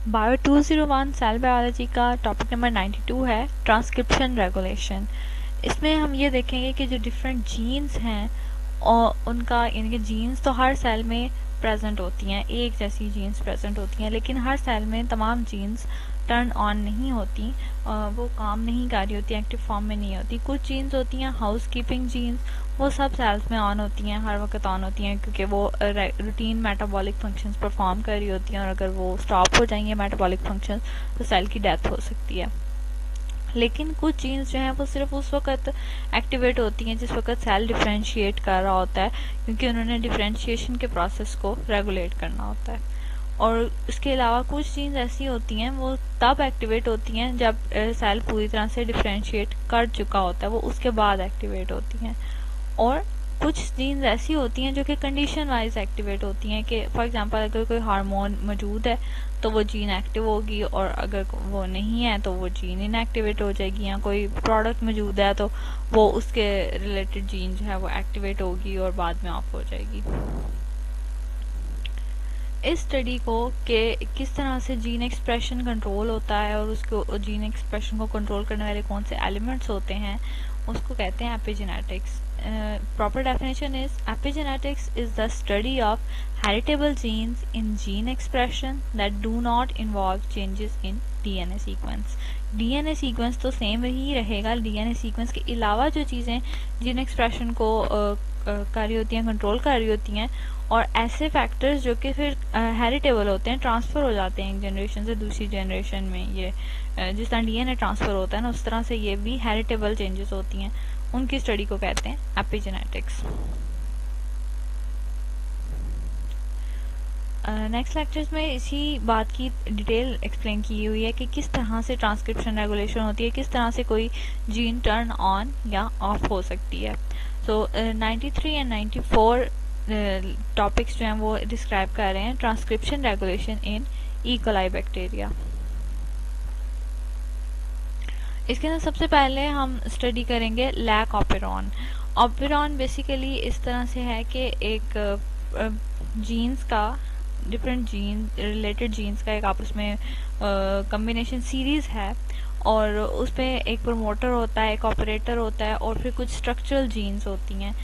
Bio 201 cell biology का topic number 92 है transcription regulation. इसमें हम ये देखेंगे कि जो डिफरेंट जीन्स हैं और उनका यानी कि जीन्स तो हर सेल में प्रेजेंट होती हैं, एक जैसी जीन्स प्रेजेंट होती हैं, लेकिन हर सेल में तमाम जीन्स टर्न ऑन नहीं होती, वो काम नहीं कर रही होती, एक्टिव फॉर्म में नहीं होती। कुछ जीन्स होती हैं हाउस कीपिंग जीन्स, वो सब सेल्स में ऑन होती हैं, हर वक्त ऑन होती हैं, क्योंकि वो रूटीन मेटाबॉलिक फंक्शंस परफॉर्म कर रही होती हैं, और अगर वो स्टॉप हो जाएंगे मेटाबॉलिक फंक्शंस तो सेल की डेथ हो सकती है। लेकिन कुछ जीन्स जो हैं वो सिर्फ उस वक्त एक्टिवेट होती हैं जिस वक्त सेल डिफरेंशिएट कर रहा होता है, क्योंकि उन्होंने डिफरेंशिएशन के प्रोसेस को रेगुलेट करना होता है। और इसके अलावा कुछ जीन्स ऐसी होती हैं वो तब एक्टिवेट होती हैं जब सेल पूरी तरह से डिफरेंशिएट कर चुका होता है, वो उसके बाद एक्टिवेट होती हैं। और कुछ जीन्स ऐसी होती हैं जो कि कंडीशन वाइज एक्टिवेट होती हैं, कि फॉर एग्जांपल अगर कोई हार्मोन मौजूद है तो वो जीन एक्टिव होगी, और अगर वो नहीं है तो वो जीन इनएक्टिवेट हो जाएगी, या कोई प्रोडक्ट मौजूद है तो वो उसके रिलेटेड जीन जो है वो एक्टिवेट होगी और बाद में ऑफ हो जाएगी। इस स्टडी को कि किस तरह से जीन एक्सप्रेशन कंट्रोल होता है और उसको जीन एक्सप्रेशन को कंट्रोल करने वाले कौन से एलिमेंट्स होते हैं, उसको कहते हैं epigenetics. Proper definition is epigenetics is the study of heritable genes in gene expression that do not involve changes in DNA sequence. DNA sequence तो सेम ही रहेगा, DNA sequence के अलावा जो चीज़ें जीन एक्सप्रेशन को कर रही होती हैं, कंट्रोल कर रही होती हैं, और ऐसे फैक्टर्स जो कि फिर हेरिटेबल होते हैं, ट्रांसफ़र हो जाते हैं एक जनरेशन से दूसरी जनरेशन में। ये जिस तरह DNA ट्रांसफ़र होता है ना, उस तरह से ये भी हेरिटेबल चेंजेस होती हैं, उनकी स्टडी को कहते हैं एपिजेनेटिक्स। नेक्स्ट लेक्चर्स में इसी बात की डिटेल एक्सप्लेन की हुई है कि किस तरह से ट्रांसक्रिप्शन रेगुलेशन होती है, किस तरह से कोई जीन टर्न ऑन या ऑफ हो सकती है। सो 93 एंड 94 टॉपिक्स जो हैं वो डिस्क्राइब कर रहे हैं transcription regulation in E coli bacteria. इसके अंदर सबसे पहले हम स्टडी करेंगे लैक ऑपेरॉन। ऑपेरॉन बेसिकली इस तरह से है कि एक जीन्स का, डिफरेंट जीन रिलेटेड जीन्स का एक आपस में कम्बिनेशन सीरीज है, और उस पर एक प्रमोटर होता है, एक ऑपरेटर होता है, और फिर कुछ स्ट्रक्चरल जीन्स होती हैं।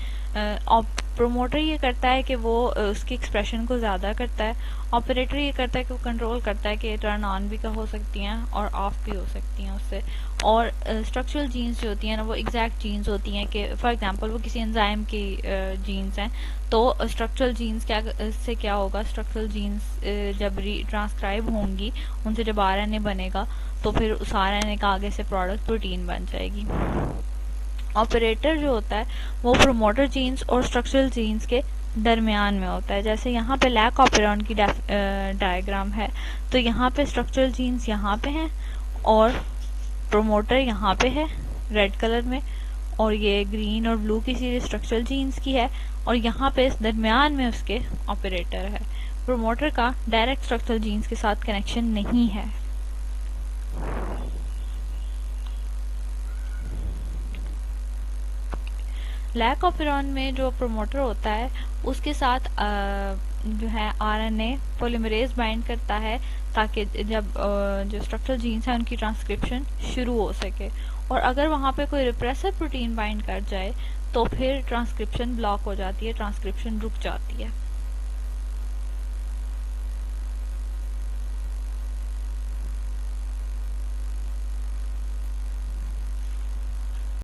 प्रोमोटर ये करता है कि वो उसकी एक्सप्रेशन को ज़्यादा करता है, ऑपरेटर ये करता है कि वो कंट्रोल करता है कि टर्न ऑन भी हो सकती हैं और ऑफ भी हो सकती हैं उससे। और स्ट्रक्चरल जीन्स जो होती हैं ना, वो एग्जैक्ट जीन्स होती हैं कि फॉर एग्जांपल वो किसी एंजाइम की जीन्स हैं, तो स्ट्रक्चरल जीन्स से क्या होगा, स्ट्रक्चरल जीन्स जब ट्रांसक्राइब होंगी, उनसे जब RNA बनेगा तो फिर उस RNA का आगे से प्रोडक्ट प्रोटीन बन जाएगी। ऑपरेटर जो होता है वो प्रोमोटर जीन्स और स्ट्रक्चरल जीन्स के दरमियान में होता है। जैसे यहाँ पे लैक ऑपेरॉन की डायग्राम है, तो यहाँ पे स्ट्रक्चरल जीन्स यहाँ पे हैं और प्रोमोटर यहाँ पे है रेड कलर में, और ये ग्रीन और ब्लू की सीरीज स्ट्रक्चरल जीन्स की है, और यहाँ पे इस दरमियान में उसके ऑपरेटर है। प्रोमोटर का डायरेक्ट स्ट्रक्चरल जीन्स के साथ कनेक्शन नहीं है। लैक ऑपेरॉन में जो प्रोमोटर होता है उसके साथ जो है RNA पॉलीमरेज बाइंड करता है, ताकि जब जो स्ट्रक्चरल जीन्स हैं उनकी ट्रांसक्रिप्शन शुरू हो सके, और अगर वहाँ पे कोई रिप्रेसर प्रोटीन बाइंड कर जाए तो फिर ट्रांसक्रिप्शन ब्लॉक हो जाती है, ट्रांसक्रिप्शन रुक जाती है।